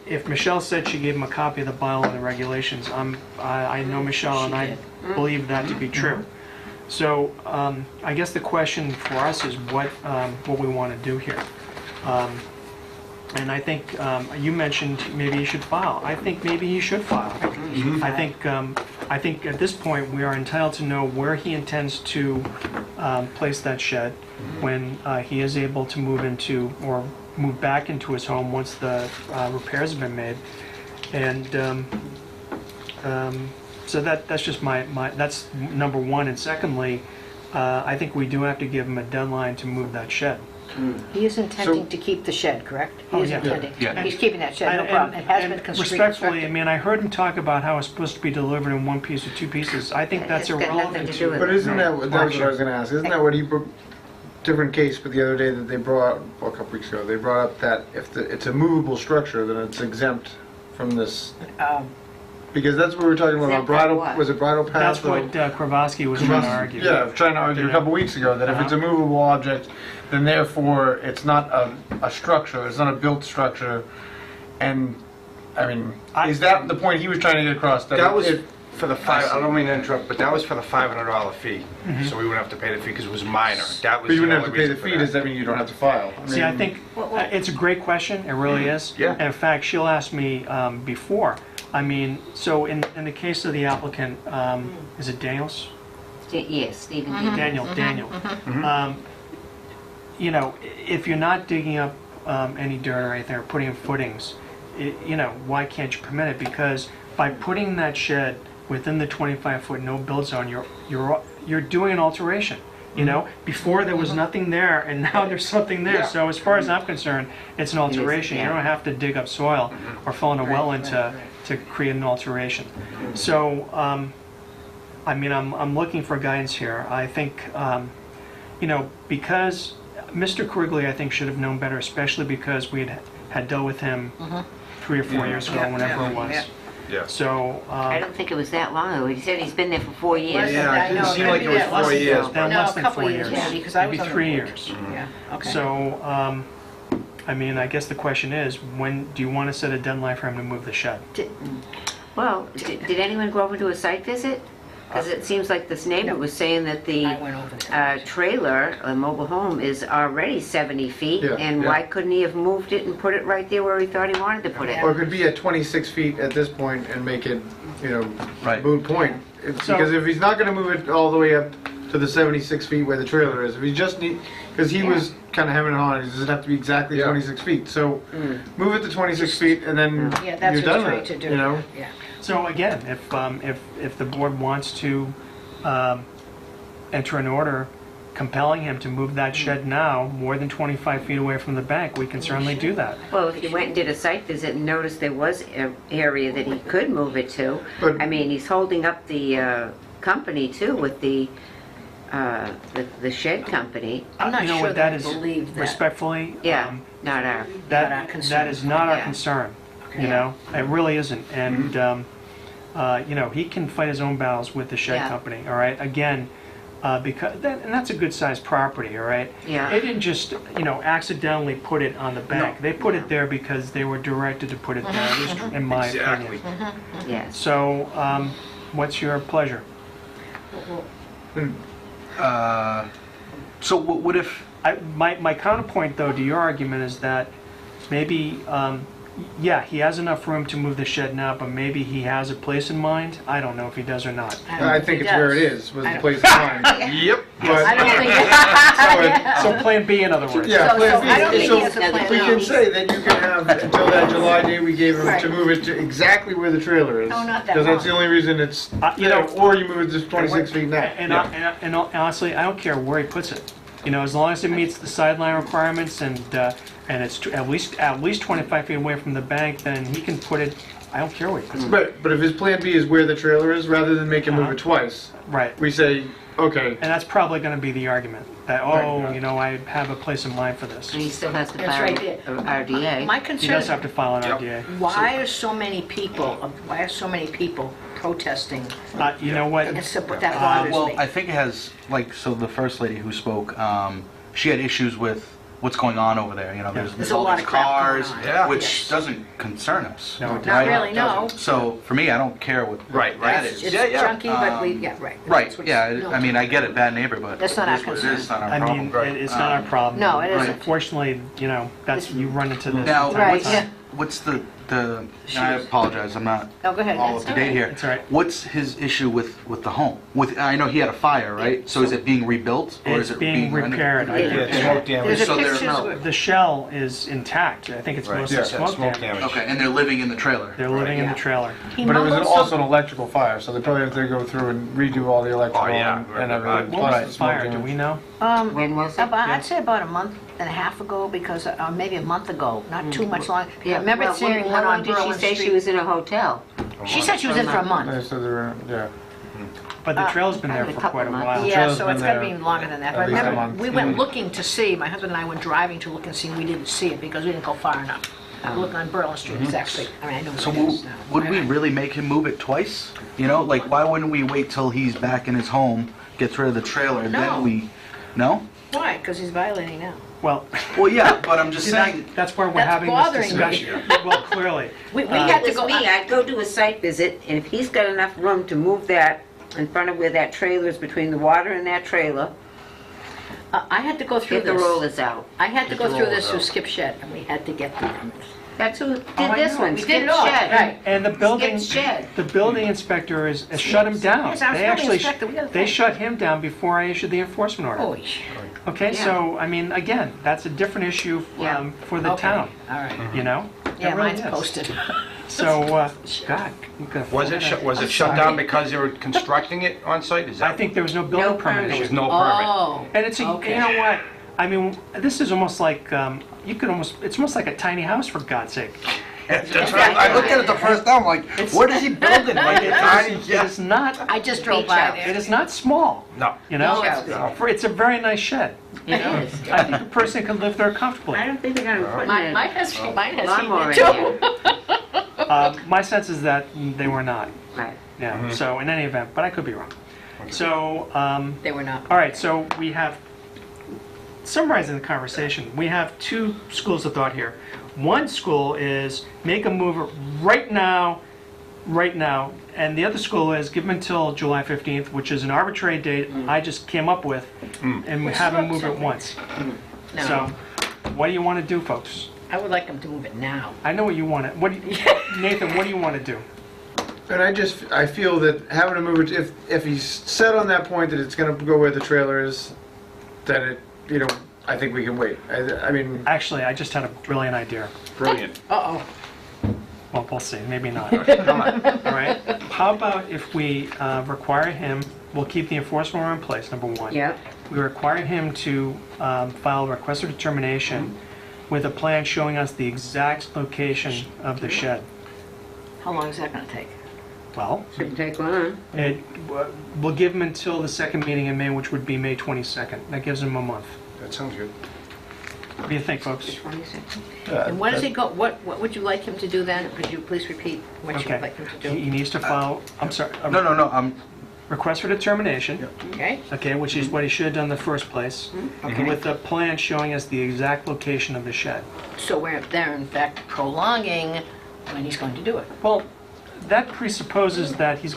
if Michelle said she gave him a copy of the bylaw and the regulations, I know Michelle and I believe that to be true. So I guess the question for us is what we want to do here. And I think you mentioned maybe he should file. I think maybe he should file. I think at this point we are entitled to know where he intends to place that shed when he is able to move into or move back into his home once the repairs have been made. And so that's just that's number one. And secondly, I think we do have to give him a deadline to move that shed. He is intending to keep the shed, correct? He is yeah. intending. Yeah. He's keeping that shed, no problem. It has been Respectfully, I constructed. mean, I heard him talk about how it's supposed to be delivered in one piece or two pieces. I think that's It's got nothing irrelevant to do with But isn't that what I was hardship. going to ask? Isn't that what he, different case, but the other day that they brought up, well, a couple weeks ago, they brought up that if it's a movable structure, then it's exempt from this, because that's what we were talking about, Exempt from bridle, what? was it bridle path? That's or- what Kravosky was trying to argue. Yeah, I was trying to argue a couple weeks ago that if it's a movable object, then therefore it's not a structure, it's not a built structure. And, I mean, is that the point he was trying to get across? That was it For the I don't mean to interrupt, but that was for the $500 fee. So we wouldn't have to pay the fee because it was minor. That was But you the wouldn't have only to pay the reason for fee, that. does that mean you don't have to file? See, I think it's a great question, it really is. Yeah. And in fact, she'll ask me before. I mean, so in the case of the applicant, is it Daniels? Yes, Stephen. Daniel. You know, if you're not digging up any dirt or anything or putting in footings, you know, why can't you permit it? Because by putting that shed within the 25-foot no-build zone, you're doing an alteration. You know, before there was nothing there, and now there's something there. Yeah. So as far as I'm concerned, it's an alteration. You don't have to dig up soil or fill in a well in to create an alteration. So, I mean, I'm looking for guidance here. I think, you know, because Mr. Quigley, I think, should have known better, especially because we had dealt with him 3 or 4 years ago, whenever it was. Yeah. So, I don't think it was that long ago. He said he's been there for 4 years. Yeah, it didn't seem like it was 4 years. then No, less a than couple 4 years, years. yeah, because I was Maybe on the 3 board. years. Yeah, okay. So, I mean, I guess the question is, when do you want to set a deadline for him to move the shed? Well, did anyone go over to a site visit? Because it seems like this neighbor was saying that the I went over there. trailer, a mobile home, is already 70 feet. Yeah, And yeah. why couldn't he have moved it and put it right there where he thought he wanted to put it? Or it could be at 26 feet at this point and make it, you know, Right. moot point. So- Because if he's not gonna move it all the way up to the 76 feet where the trailer is, if he just because he was kind of hemming and hawing, does it have to be exactly 26 feet? So move it to 26 feet and then Yeah, that's you're what done he's trying with to it, do. you know? Yeah. So again, if the board wants to enter an order compelling him to move that shed now more than 25 feet away from the bank, we can certainly do that. Well, if he went and did a site visit and noticed there was an area that he could move it to, But- I mean, he's holding up the company too with the shed company. I'm not You know sure what, that I is believe that. respectfully, Yeah, not our. Not our that concern. is not our Yeah. concern. You Okay. know, it really isn't. And you know, he can fight his own battles with the shed Yeah. company. All right, again. Because and that's a good sized property, all right? Yeah. They didn't just, you know, accidentally put it on the bank. They put it there because they were directed to put it there, at least in my Exactly. opinion. Yes. So, what's your pleasure? So what if, My counterpoint, though, to your argument is that maybe, yeah, he has enough room to move the shed now, but maybe he has a place in mind. I don't know if he does or not. I think it's where it is, was I the don't- place in mind. Yep. I don't think. So Plan B, in other words. Yeah, So- Plan so B. I don't think he So has a plan we now. can say that you can have until that July date we gave him Right. to move it to exactly where the trailer is. No, not that Because that's the long. only reason it's, You know, or you move it to 26 feet now. And honestly, I don't care where he puts it. You know, as long as it meets the sideline requirements and it's at least 25 feet away from the bank, then he can put it. I don't care where he puts it. But if his plan B is where the trailer is, rather than make him move it twice, Right. we say, okay, And that's probably going to be the argument that Right. you know, I have a place in mind for this. And he still has to That's file right there. a RDA. My He concern does is, have to file an Yep. RDA. why are so many people protesting? You know what? And so that bothers well, me. I think it has, like, so the first lady who spoke, she had issues with what's going on over there, you know, There's all a lot these of crap going cars, on. Yeah. which Yes. doesn't concern us. No, it Not right? really, no. So for me, I don't care what Right, that It's is. junky, but we, yeah, right. Right, That's what's- yeah, no. I mean, I get it, bad neighbor, but That's it not our is what it concern. is, it's not our I problem. mean, Right. it's not our problem. No, it isn't. Unfortunately, you know, that's you run into this. Now, from time to Right, time. yeah. what's the, I apologize, I'm not Oh, go ahead. all That's up to date here. It's all right. What's his issue with the home? I know he had a fire, right? So is it being rebuilt or It's is it being repaired. I Yeah, think. smoke There's damage. a So there's pictures no- of- The shell is intact. I think it's Right. mostly Yeah, smoke smoke damage. damage. Okay, and they're living in the trailer. They're living in Yeah. the trailer. He but it was mumbled also some- an electrical fire, so they probably have to go through and redo all the electrical Oh, yeah. and everything. What plus was the the smoke fire? Do damage. we know? When was it? I'd say about a month and a half ago, because, maybe a month ago, not too much long. I Yeah, remember well, seeing how one long on did she Berlin say she Street. was in a hotel? She said she was in for a month. They said they were, yeah. But the trail's been there probably a for couple quite a months. while. Yeah, trail's so been it's gotta there be longer than that. at But least a remember, month. we went looking to see, my husband and I went driving to look and see, we didn't see it because we didn't go far enough. Look on Berlin Street, it's actually, I mean, I know So what it is now. would we really make him move it twice? You know, like why wouldn't we wait till he's back in his home, gets rid of the trailer, No. then we No? Why? Because he's violating now. Well, Well, yeah, but I'm just see, saying, that's why we're That's having bothering this me. discussion. Well, clearly. We If had it to was go. me, I'd go do a site visit, and if he's got enough room to move that in front of where that trailer is, between the water and that trailer, I had to go through get the this. rollers out. I had to Get go the through rollers this through out. Skip Shed, and we had to get the permits. That's who did I this know. one, We Skip did it all, Shed. right. And the building, Skip Shed. the building inspector has shut him down. Yes, I was They building actually, inspector, we gotta they thank- shut him down before I issued the enforcement order. Holy Okay, Yeah. so, I mean, again, that's a different issue Yeah. for the Okay. town, All right. you know? Yeah, It really mine's is. posted. So, God. you could- Was it shut down because they were constructing it on site? Is that? I think there was no building permit There was issue. no permit. Oh. And it's, Okay. you know what? I mean, this is almost like, it's almost like a tiny house, for God's sake. That's right. I looked at it the first time, like, what is he building? Like a tiny, It is not, I just drove Beach by house. there. it is not small, No. you know? No. It's a very nice shed. It is. I think a person could live there comfortably. I don't think they're gonna put Mine in mine has lawnmower heat in too. there. My sense is that they were not, Right. yeah, so in any event, but I could be wrong. So, They were not. all right, so we have, summarizing the conversation, we have two schools of thought here. One school is make a move right now, and the other school is give them until July 15th, which is an arbitrary date I just came up with, and we have them move it once. No. So, what do you want to do, folks? I would like them to move it now. I know what you want to, Nathan, what do you want to do? And I feel that having to move it, if he's set on that point that it's gonna go where the trailer is, then it, you know, I think we can wait. I mean, Actually, I just had a brilliant idea. Brilliant. Uh-oh. Well, we'll see, maybe not. Come on. All right, how about if we require him, we'll keep the enforcement order in place, number one. Yep. We require him to file a request for determination with a plan showing us the exact location of the shed. How long is that gonna take? Well, Shouldn't take long. we'll give him until the second meeting in May, which would be May 22nd. That gives him a month. That sounds good. What do you think, folks? 26. And when does he go, what would you like him to do then? Could you please repeat what you would Okay, like him to he do? needs to file, I'm sorry, a no, request for determination. Okay? Okay, which is what he should have done in the first place, Okay. with a plan showing us the exact location of the shed. So they're in fact prolonging when he's going to do it. Well, that presupposes that he's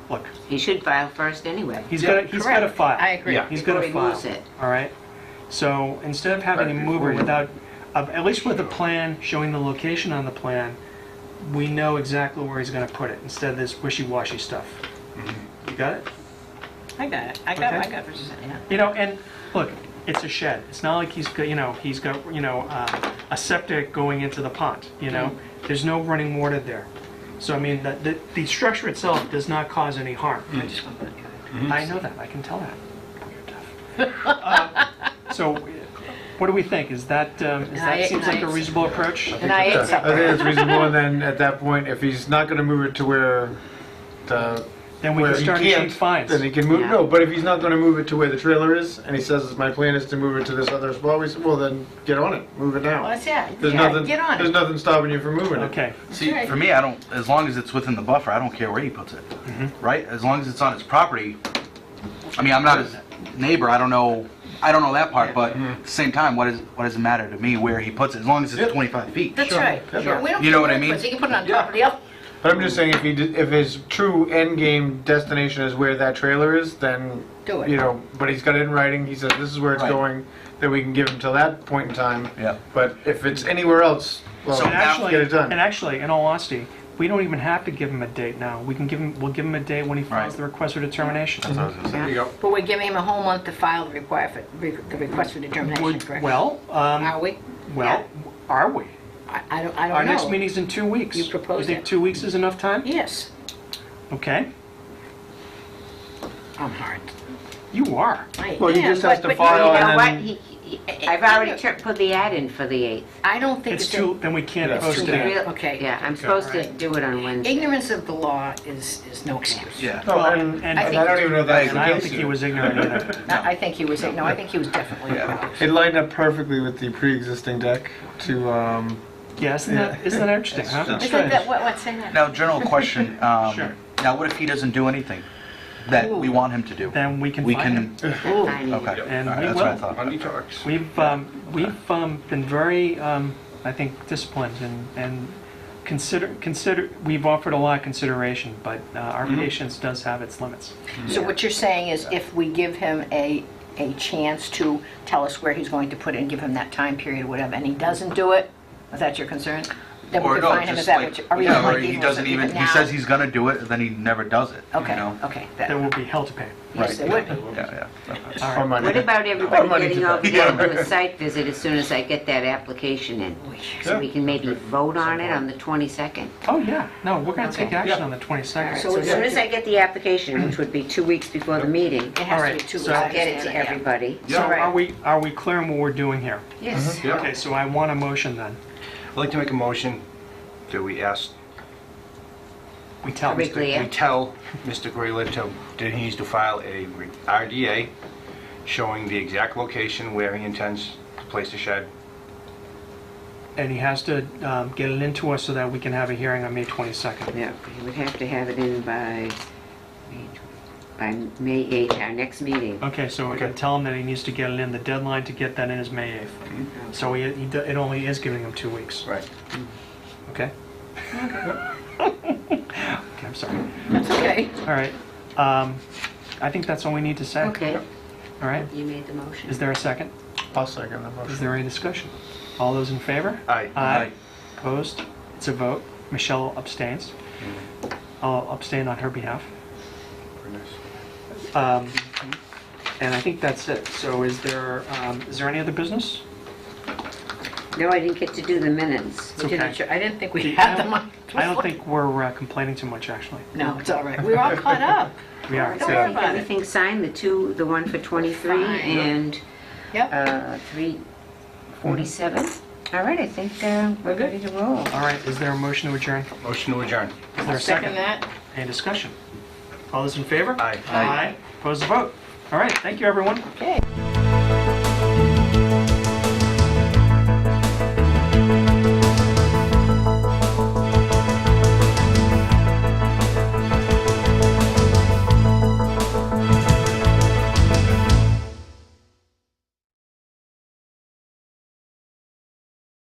look, He should file first anyway. he's got to Correct. file. I agree. Yeah. He's got to Before he moves file. it. All right. So instead of having him move it without, at least with a plan showing the location on the plan, we know exactly where he's going to put it instead of this wishy-washy stuff. You got it? I got it. Okay. I got what you're saying, yeah. You know, and look, it's a shed. It's not like he's got, a septic going into the pond, you know? There's no running water there. So, I mean, the structure itself does not cause any harm. I just want that. I know that, I can tell that. You're tough. So, what do we think? Is that seems like a reasonable approach? And I ate I think supper. it's reasonable, and then at that point, if he's not gonna move it to where Then we where can he start can't, issuing fines. then he can move, Yeah. no, but if he's not gonna move it to where the trailer is, and he says, my plan is to move it to this other spot, we said, well, then get on it, move it Well, now. that's it. There's Yeah, nothing, get on there's it. nothing stopping you from moving it. Okay, see, Right. for me, I don't, as long as it's within the buffer, I don't care where he puts it, right? As long as it's on his property. I mean, I'm not his neighbor, I don't know that part, but at the same time, what does it matter to me where he puts it, as long as it's 25 feet? That's Sure. right. Sure. Sure. We don't You know care what I where he mean? puts it. He can put it on top of the other. But I'm just saying, if his true end game destination is where that trailer is, then, Do it. you know, but he's got it in writing, he says, this is where it's Right. going, then we can give him till that point in time. Yeah. But if it's anywhere else, well, So and get it done. actually, in all honesty, we don't even have to give him a date now. We'll give him a date when he files Right. the request for determination. That's what I was gonna say. There you go. But we're giving him a whole month to file the request for determination, correct? Well, Are we? are we? I don't know. Our next meeting's in 2 weeks. You proposed think it. 2 weeks is enough time? Yes. Okay, I'm hard. you are. I Well, he am, just has but to you file know You know and what? then, I've already put the ad in for the 8th. I don't think It's it's too, then we can't Yeah. post too it. bad. Real- Okay. Yeah, I'm supposed to do it on Wednesday. Ignorance of the law is no excuse. Yeah. no, Well, and and- I don't even know if that's And the I don't case. think he was ignorant either. I think he was, no, I think he was definitely. Yeah. It lined up perfectly with the pre-existing deck to, Yeah, isn't that interesting, huh? That's Isn't that, what's in that? Now, general question, Sure. now what if he doesn't do anything? that we want him to do. then we can We find can, him. Ooh. I need- okay, all And right, we that's what I will. thought. Money talks. We've been very, I think, disciplined and we've offered a lot of consideration, but our patience does have its limits. So what you're saying is if we give him a chance to tell us where he's going to put it and give him that time period or whatever, and he doesn't do it, is that your concern? Then we Or can no, find him, is just that like, what you, or yeah, even or like he even doesn't even even, he now? says he's gonna do it, and then he never does it, you Okay, know? okay. There will be hell to pay. Yes, there would be. Yeah, yeah. All Or right. money. What about Or everybody money getting to over pay. there to do a site visit as soon as I get that application in? So we can maybe vote on it on the 22nd? Oh, yeah, no, we're gonna take Okay. action on the All 22nd. right, so as soon as I get the application, which would be 2 weeks before the meeting, It has to be Alright, 2 so- weeks. I'll get it to everybody. So are we clear on what we're doing here? Yes. Yeah. Okay, so I want a motion then. I'd like to make a motion that we ask, We tell Are we Mr. clear? we tell Mr. Grayler that he needs to file a RDA showing the exact location where he intends to place the shed. And he has to get it into us so that we can have a hearing on May 22nd. Yeah, we would have to have it in by May 8th, our next meeting. Okay, so we can tell him that he needs to get it in. The deadline to get that in is May 8th. So it only is giving him 2 weeks. Right. Okay? Okay, I'm sorry. That's okay. All right. I think that's all we need to say. Okay, All right. you made the motion. Is there a second? I'll second the Is motion. there any discussion? All those in favor? Aye. Aye. Opposed? It's a vote. Michelle abstains. I'll abstain on her behalf. And I think that's it. So is there any other business? No, I didn't get to do the minutes. It's We didn't okay. sh- I didn't think we had them on. I don't think we're complaining too much, actually. No, it's all right. We're all caught up. We are. Don't worry about it. Everything signed, the one for 23 Fine. and Yep. 347. All right, I think we're ready to roll. All right, is there a motion to adjourn? Motion to adjourn. Is there a Second that. Any discussion? All those in favor? Aye. Aye. Opposed, the vote. All right, thank you, everyone. Okay.